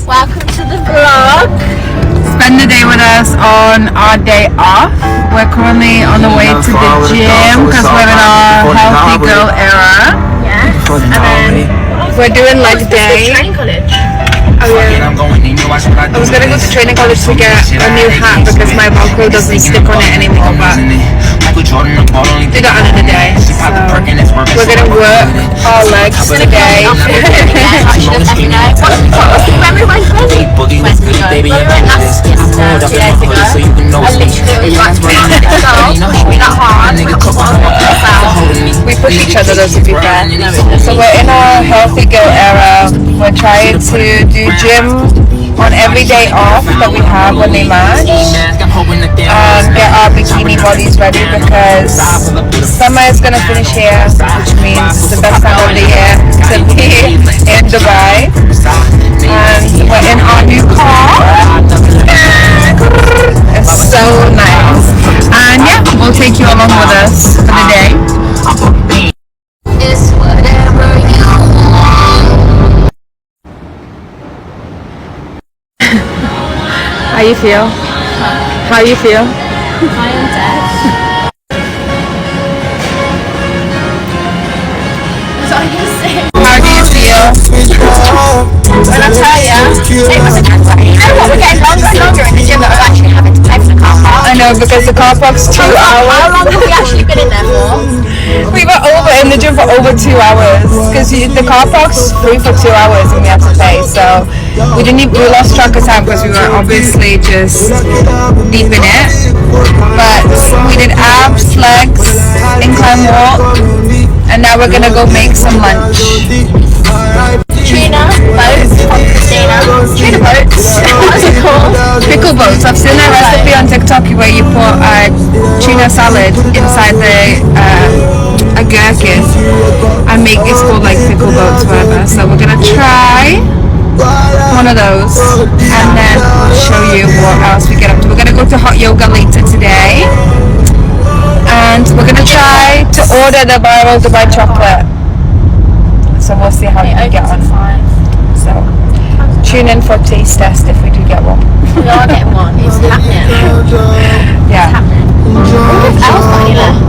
Welcome to the vlog. Spend the day with us on our day off. We're currently on the way to the gym because we're in our healthy girl era. Yes. And then we're doing leg day. Training college. Oh yeah. I was gonna go to training college to get a new hat because my Velcro doesn't stick on it anymore, but do that another day. So we're gonna work our legs today. When we went bowling, we went last 2 days ago. I literally was like 3 minutes ago. We that hard. We push each other though, to be fair. So we're in our healthy girl era. We're trying to do gym on every day off that we have when they match and get our bikini bodies ready because summer is going to finish here, which means it's the best time of the year to be in Dubai. And we're in our new car. It's so nice. And yeah, we'll take you along with us for the day. It's whatever you want. How you feel? How you feel? I am dead. So I can say. How do you feel? When I tell you, it was an anxiety. You know what? We're getting longer and longer in the gym that we're actually having to pay for the car park. I know, because the car park's 2 hours. How long have we actually been in there for? We were in the gym for over 2 hours because the car park's free for 2 hours and we have to pay. So we lost track of time because we were obviously just deep in it. But we did abs, legs, incline walk, and now we're gonna go make some lunch. Tuna boats from Krystina. Tuna boats. What's it called? Pickle boats. I've seen a recipe on TikTok where you put tuna salad inside a gherkin and make it's called like pickle boats, whatever. So we're gonna try one of those and then I'll show you what else we get up to. We're gonna go to hot yoga later today and we're gonna try to order the viral Dubai chocolate. So we'll see how we get on. So tune in for a taste test if we do get one. We are getting one. It's happening. Yeah. It's happening. Else got any left?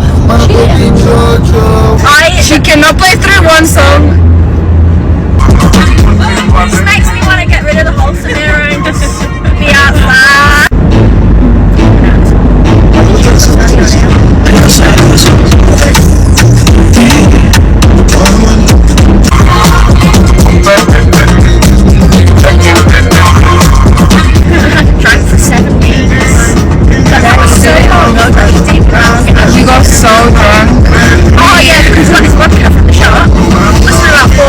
She cannot play through one song. This makes me want to get rid of the whole scenario and just be outside. Drunk for 7 weeks. We got so drunk. Oh yeah, because we got this vodka from the shop. I spent about £4.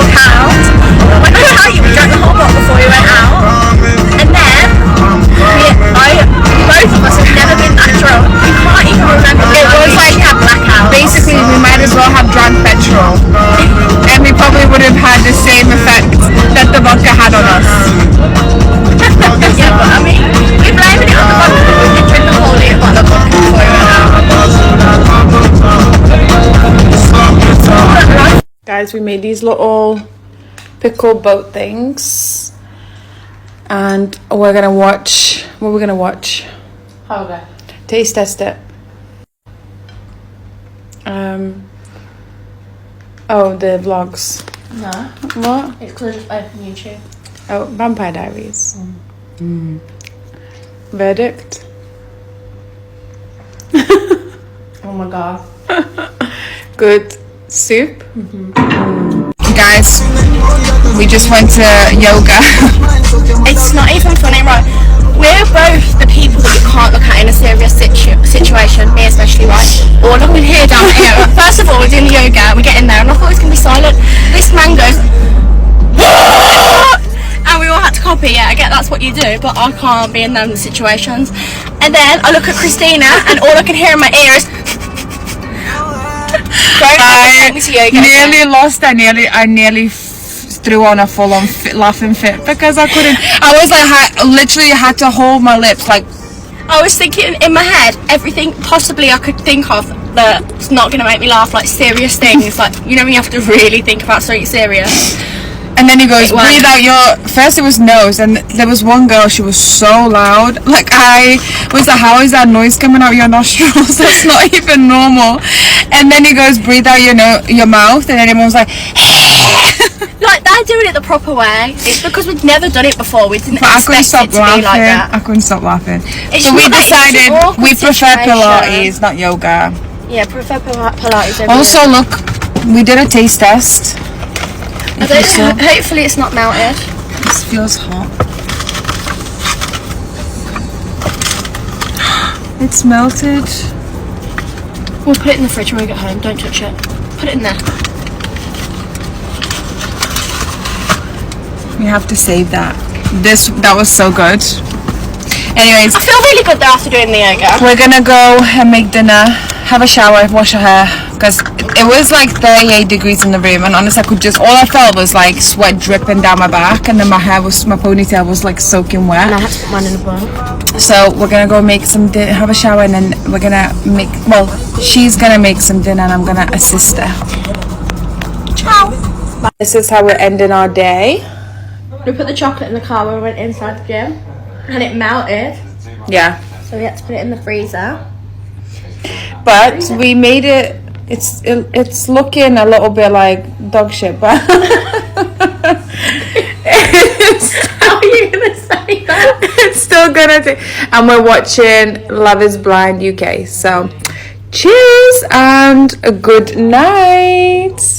When I tell you, we drank the whole bottle before we went out. And then, both of us have never been that drunk. We can't even remember. It was like blackout. basically we might as well have drunk petrol. And we probably would have had the same effect that the vodka had on us. Yeah, but I mean, we blaming it on the vodka, but we did drink the whole litre bottle of vodka before we went out. Guys, we made these little pickle boat things. And we're gonna watch, what we're gonna watch? Okay. Taste test it. Oh, the vlogs. No, What? it's because I just opened YouTube. Oh, Vampire Diaries. Verdict. Oh my god. Good soup. Guys, we just went to yoga. It's not even funny, right? We're both the people that you can't look at in a serious situation, me especially, right? All I can hear down here. First of all, we're doing the yoga, we get in there, and I thought it was going to be silent. This man goes, and we all had to copy. Yeah, I get that's what you do, but I can't be in them situations. And then I look at Krystina, and all I can hear in my ear is, I nearly threw on a full-on laughing fit because I couldn't. I was like, literally had to hold my lips. Like, I was thinking in my head everything possibly I could think of that's not going to make me laugh, like serious things, like, you know, when you have to really think about something serious. And then he goes, breathe out your... First it was nose, and there was one girl, she was so loud. Like, I was like, how is that noise coming out your nostrils? That's not even normal. And then he goes, breathe out your mouth, and then everyone was like... Like, they're doing it the proper way. It's because we've never done it before. We didn't But expect it to be like that. I couldn't stop laughing. It's So we not- it's an decided awkward we prefer situation. Pilates, not yoga. Yeah, prefer Pilates over Also, look, we did a taste test. I don't, hopefully it's not melted. This feels hot. It's melted. We'll put it in the fridge when we get home. Don't touch it. Put it in there. We have to save that. That was so good. Anyways, I feel really good though after doing the yoga. we're gonna go and make dinner, have a shower, wash our hair, because it was like 38 degrees in the room, and honestly all I felt was like sweat dripping down my back, and then my ponytail was like soaking And wet. I had to put mine in the bun. So we're gonna go make some have a shower, and then we're gonna make, well, she's gonna make some dinner and I'm gonna assist her. Ciao. This is how we're ending our day. We put the chocolate in the car when we went inside the gym, and it melted, Yeah. so we had to put it in the freezer. But we made it. It's looking a little bit like dog shit, but How are you gonna say that? it's still gonna take. And we're watching Love Is Blind UK. So, cheers and a good night.